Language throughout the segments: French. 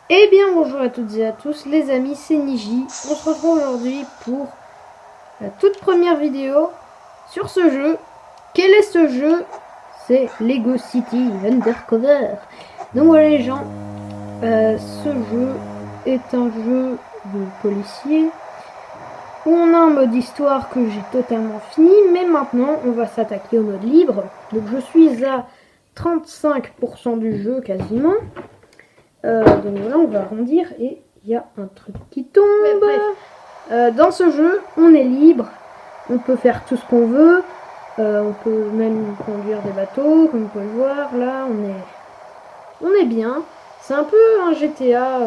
Eh bien bonjour à toutes et à tous les amis, c'est Niji. On se retrouve aujourd'hui pour la toute première vidéo sur ce jeu. Quel est ce jeu? C'est Lego City Undercover. Donc voilà les gens, ce jeu est un jeu de policier où on a un mode histoire que j'ai totalement fini, mais maintenant on va s'attaquer au mode libre. Donc je suis à 35% du jeu quasiment. Donc voilà, on va arrondir et il y a un truc qui tombe. Dans ce jeu, on est libre, on peut faire tout ce qu'on veut, on peut même conduire des bateaux, comme vous pouvez le voir. Là, on est bien. C'est un peu un GTA,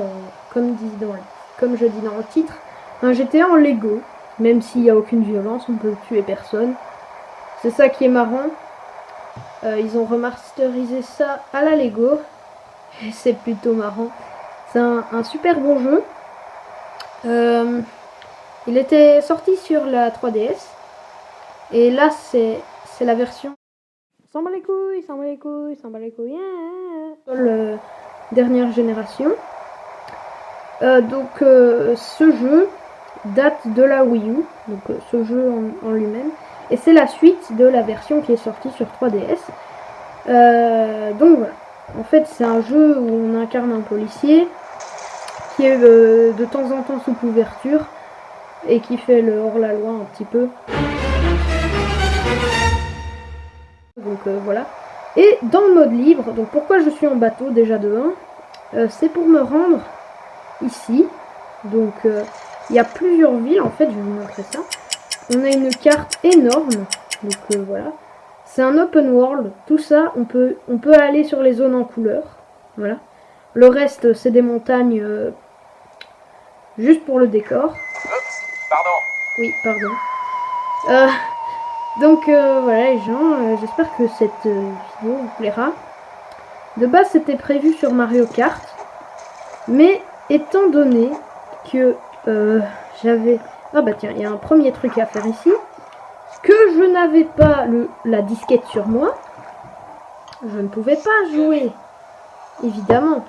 comme je dis dans le titre, un GTA en Lego. Même s'il n'y a aucune violence, on peut tuer personne. C'est ça qui est marrant. Ils ont remasterisé ça à la Lego. Et c'est plutôt marrant. C'est un super bon jeu. Il était sorti sur la 3DS. Et là, c'est la version... S'en bat les couilles, s'en bat les couilles, s'en bat les couilles. Yeah. Dernière génération. Ce jeu date de la Wii U. Donc ce jeu en lui-même. Et c'est la suite de la version qui est sortie sur 3DS. Donc voilà. En fait, c'est un jeu où on incarne un policier qui est de temps en temps sous couverture et qui fait le hors-la-loi un petit peu. Donc voilà. Et dans le mode libre, donc pourquoi je suis en bateau déjà de 1, c'est pour me rendre ici. Donc il y a plusieurs villes, en fait, je vais vous montrer ça. On a une carte énorme, donc voilà. C'est un open world, tout ça, on peut aller sur les zones en couleur, voilà. Le reste, c'est des montagnes juste pour le décor. Oups, pardon. Oui, pardon. Voilà les gens, j'espère que cette vidéo vous plaira. De base, c'était prévu sur Mario Kart, mais étant donné que j'avais... Ah bah tiens, il y a un premier truc à faire ici. Que je n'avais pas la disquette sur moi, je ne pouvais pas jouer, évidemment.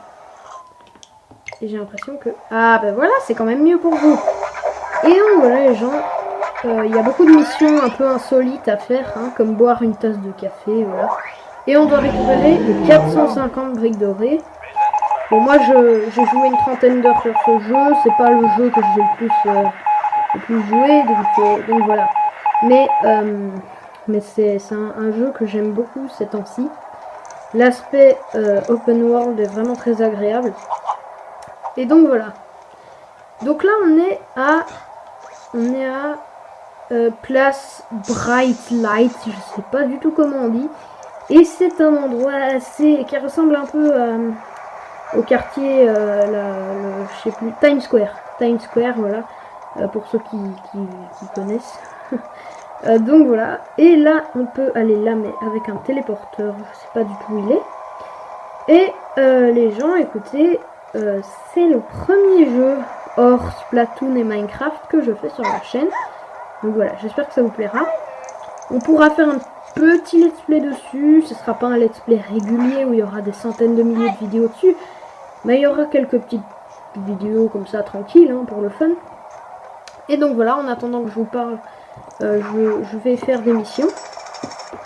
Et j'ai l'impression que... Ah ben voilà, c'est quand même mieux pour vous. Et donc voilà les gens, il y a beaucoup de missions un peu insolites à faire, hein, comme boire une tasse de café, voilà. Et on doit récupérer les 450 briques dorées. Bon, moi j'ai joué une trentaine d'heures sur ce jeu, c'est pas le jeu que j'ai le plus joué, donc voilà. Mais c'est un jeu que j'aime beaucoup ces temps-ci. L'aspect open world est vraiment très agréable. Et donc voilà. Donc là on est à place Bright Light, je sais pas du tout comment on dit. Et c'est un endroit qui ressemble un peu au quartier, je sais plus, Times Square. Times Square, voilà, pour ceux qui connaissent. Donc voilà, et là on peut aller là, mais avec un téléporteur, je sais pas du tout où il est. Et les gens, écoutez, c'est le premier jeu hors Splatoon et Minecraft que je fais sur la chaîne. Donc voilà, j'espère que ça vous plaira. On pourra faire un petit let's play dessus, ce sera pas un let's play régulier où il y aura des centaines de milliers de vidéos dessus, mais il y aura quelques petites vidéos comme ça tranquilles, hein, pour le fun. Et donc voilà, en attendant que je vous parle, je vais faire des missions.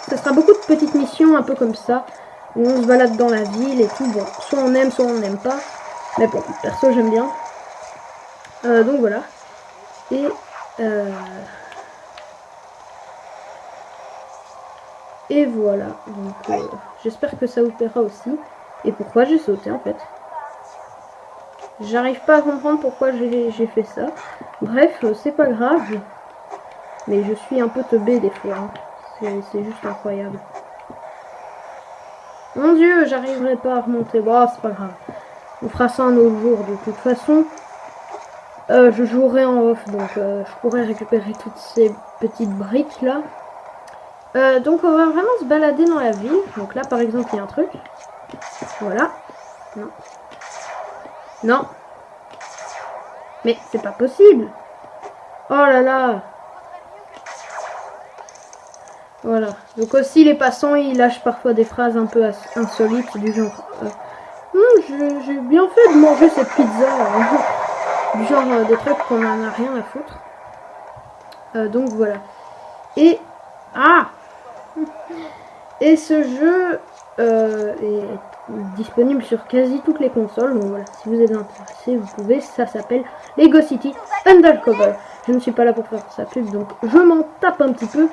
Ce sera beaucoup de petites missions un peu comme ça, où on se balade dans la ville et tout. Bon, soit on aime, soit on n'aime pas. Mais bon, perso j'aime bien. Donc voilà. Et voilà. Donc j'espère que ça vous plaira aussi. Et pourquoi j'ai sauté en fait. J'arrive pas à comprendre pourquoi j'ai fait ça. Bref, c'est pas grave. Mais je suis un peu teubé des fois. Hein. C'est juste incroyable. Mon dieu, j'arriverai pas à remonter. Bon, c'est pas grave. On fera ça un autre jour. De toute façon, je jouerai en off. Donc, je pourrai récupérer toutes ces petites briques là. Donc, on va vraiment se balader dans la ville. Donc là, par exemple, il y a un truc. Voilà. Non. Non. Mais c'est pas possible. Oh là là. Voilà. Donc aussi les passants ils lâchent parfois des phrases un peu insolites du genre J'ai bien fait de manger cette pizza. Du genre des trucs qu'on en a rien à foutre. Donc voilà. Et... Ah Et ce jeu est disponible sur quasi toutes les consoles. Donc voilà, si vous êtes intéressé, vous pouvez. Ça s'appelle Lego City Undercover. Je ne suis pas là pour faire sa pub, donc je m'en tape un petit peu.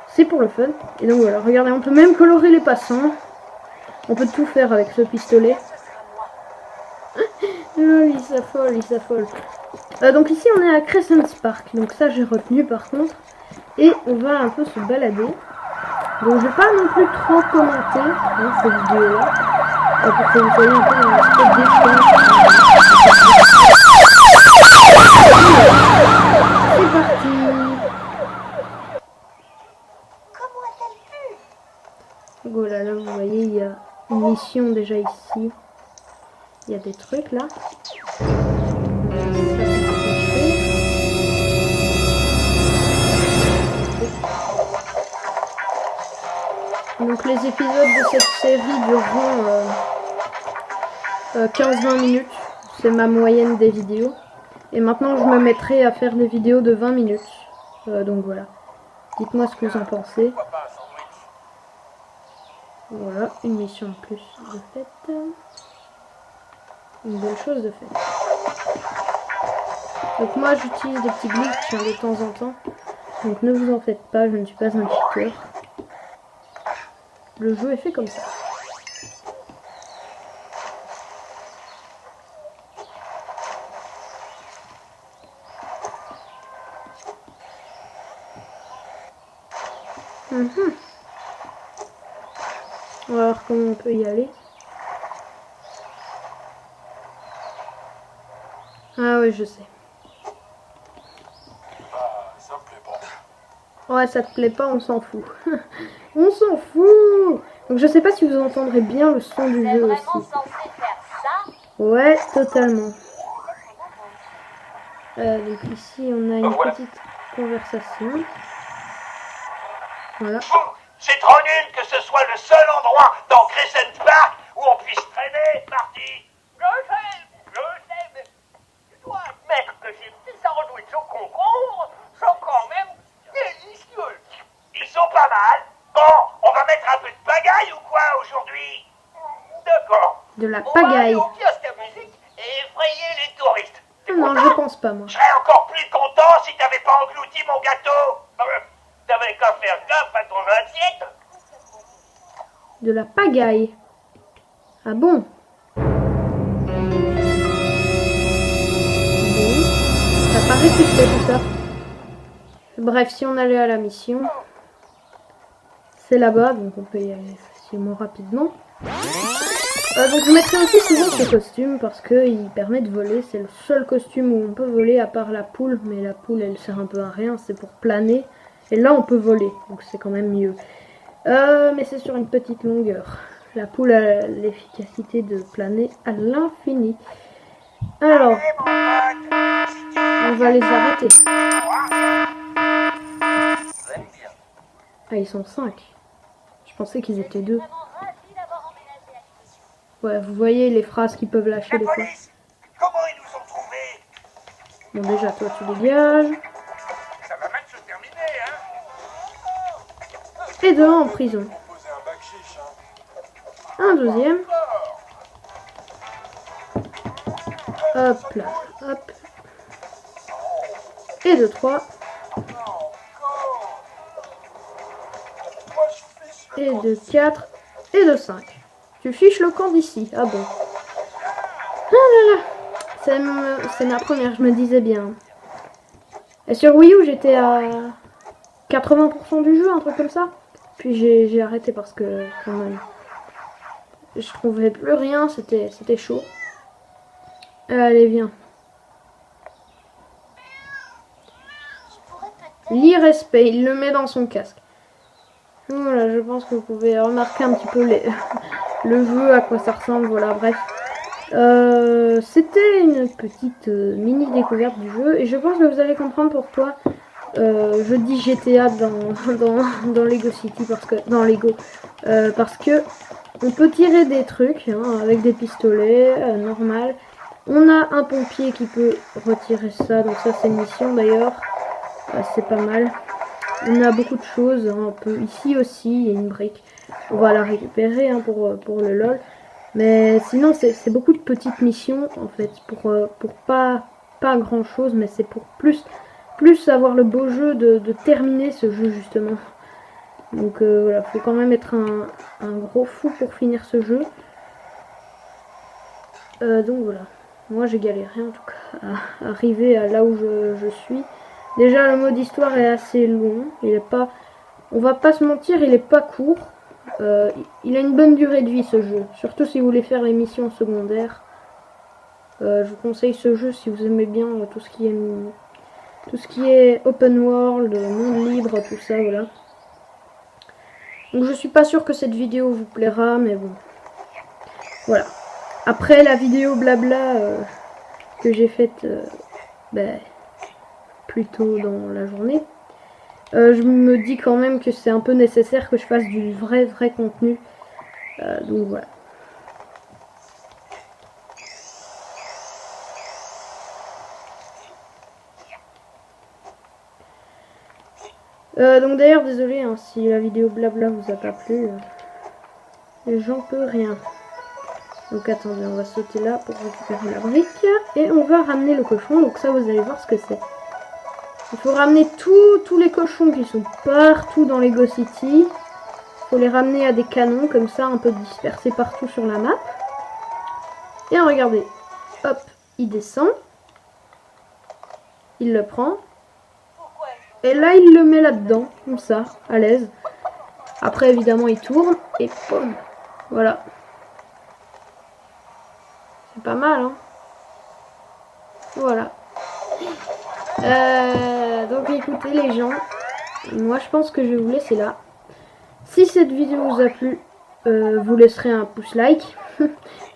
C'est pour le fun. Et donc voilà, regardez, on peut même colorer les passants. On peut tout faire avec ce pistolet. Non, il s'affole, il s'affole. Donc ici on est à Crescent Park. Donc ça j'ai retenu par contre. Et on va un peu se balader. Donc je vais pas non plus trop commenter cette vidéo là. Pour que vous soyez un peu dans l'aspect d'échange. C'est parti. Voilà, là vous voyez il y a une mission déjà ici. Il y a des trucs là. Donc les épisodes de cette série dureront 15-20 minutes. C'est ma moyenne des vidéos. Et maintenant je me mettrai à faire des vidéos de 20 minutes. Donc voilà. Dites-moi ce que vous en pensez. Voilà, une mission en plus de faite. Une belle chose de faite. Donc moi j'utilise des petits glitches de temps en temps. Donc ne vous en faites pas, je ne suis pas un cheater. Le jeu est fait comme ça. On va voir comment on peut y aller. Ah ouais, je sais. Ça me plaît pas. Ouais, ça te plaît pas, on s'en fout. On s'en fout. Donc je sais pas si vous entendrez bien le son du jeu aussi. Ouais, totalement. Donc ici on a une petite conversation. Voilà. C'est trop nul que ce soit le seul endroit dans Crescent Park où on puisse traîner, Marty. Je sais, mais tu dois admettre que ces petits sandwichs au concombre sont quand même délicieux. Ils sont pas mal. Bon, on va mettre un peu de pagaille ou quoi aujourd'hui? D'accord. De la On va aller pagaille. au kiosque de musique et effrayer les touristes. T'es Non, content? je pense pas moi. Je serais encore plus content si t'avais pas englouti mon gâteau. T'avais qu'à faire gaffe à ton assiette. De la pagaille. Ah bon? Bon. Ça paraît que c'est tout ça. Bref, si on allait à la mission, c'est là-bas, donc on peut y aller facilement rapidement. Donc je mettrai aussi souvent ce costume parce qu'il permet de voler. C'est le seul costume où on peut voler à part la poule, mais la poule elle sert un peu à rien, c'est pour planer. Et là on peut voler, donc c'est quand même mieux. Mais c'est sur une petite longueur. La poule a l'efficacité de planer à l'infini. Alors, on va les arrêter. Ah, ils sont 5. Je pensais qu'ils étaient 2. Ouais, vous voyez les phrases qu'ils peuvent lâcher des fois. Comment ils nous ont trouvés? Bon, déjà, toi, tu dégages. Ça va mal se terminer, hein? Et deux en prison. Un deuxième. Hop là, hop. Et de 3. Et de 4. Et de 5. Tu fiches le camp d'ici. Ah bon. Ah là là. C'est ma première, je me disais bien. Et sur Wii U, j'étais à 80% du jeu, un truc comme ça. Puis j'ai arrêté parce que quand même, je trouvais plus rien, c'était chaud. Allez, viens. L'irrespect, il le met dans son casque. Voilà, je pense que vous pouvez remarquer un petit peu le jeu, à quoi ça ressemble, voilà, bref. C'était une petite mini découverte du jeu, et je pense que vous allez comprendre pourquoi je dis GTA dans Lego City, parce que On peut tirer des trucs hein, avec des pistolets, normal. On a un pompier qui peut retirer ça, donc ça c'est une mission d'ailleurs. C'est pas mal. On a beaucoup de choses, hein, on peut ici aussi, il y a une brique. On va la récupérer hein, pour le LOL. Mais sinon c'est beaucoup de petites missions en fait, pour pas grand chose, mais c'est pour plus avoir le beau jeu de terminer ce jeu justement. Donc voilà, faut quand même être un gros fou pour finir ce jeu. Donc voilà, moi j'ai galéré en tout cas à arriver à là où je suis. Déjà le mode histoire est assez long, il est pas, on va pas se mentir, il est pas court. Il a une bonne durée de vie ce jeu, surtout si vous voulez faire les missions secondaires. Je vous conseille ce jeu si vous aimez bien tout ce qui est open world, monde libre, tout ça, voilà. Donc je suis pas sûre que cette vidéo vous plaira, mais bon. Voilà. Après la vidéo blabla que j'ai faite plus tôt dans la journée, je me dis quand même que c'est un peu nécessaire que je fasse du vrai contenu. Donc voilà. Donc d'ailleurs désolé hein, si la vidéo blabla vous a pas plu, j'en peux rien. Donc attendez, on va sauter là pour récupérer la brique et on va ramener le cochon. Donc ça vous allez voir ce que c'est. Il faut ramener tous les cochons qui sont partout dans Lego City. Il faut les ramener à des canons comme ça, un peu dispersés partout sur la map. Et regardez, hop, il descend, il le prend. Et là, il le met là-dedans, comme ça, à l'aise. Après, évidemment, il tourne et boum. Voilà. C'est pas mal, hein. Voilà. Donc, écoutez, les gens. Moi, je pense que je vais vous laisser là. Si cette vidéo vous a plu, vous laisserez un pouce like.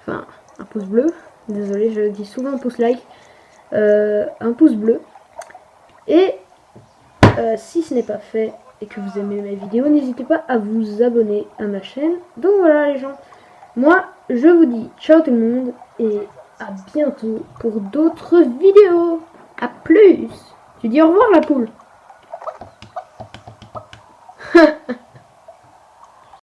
Enfin, un pouce bleu. Désolé, je dis souvent pouce like. Un pouce bleu. Et... si ce n'est pas fait et que vous aimez mes vidéos, n'hésitez pas à vous abonner à ma chaîne. Donc voilà les gens, moi je vous dis ciao tout le monde et à bientôt pour d'autres vidéos. A plus. Tu dis au revoir la poule.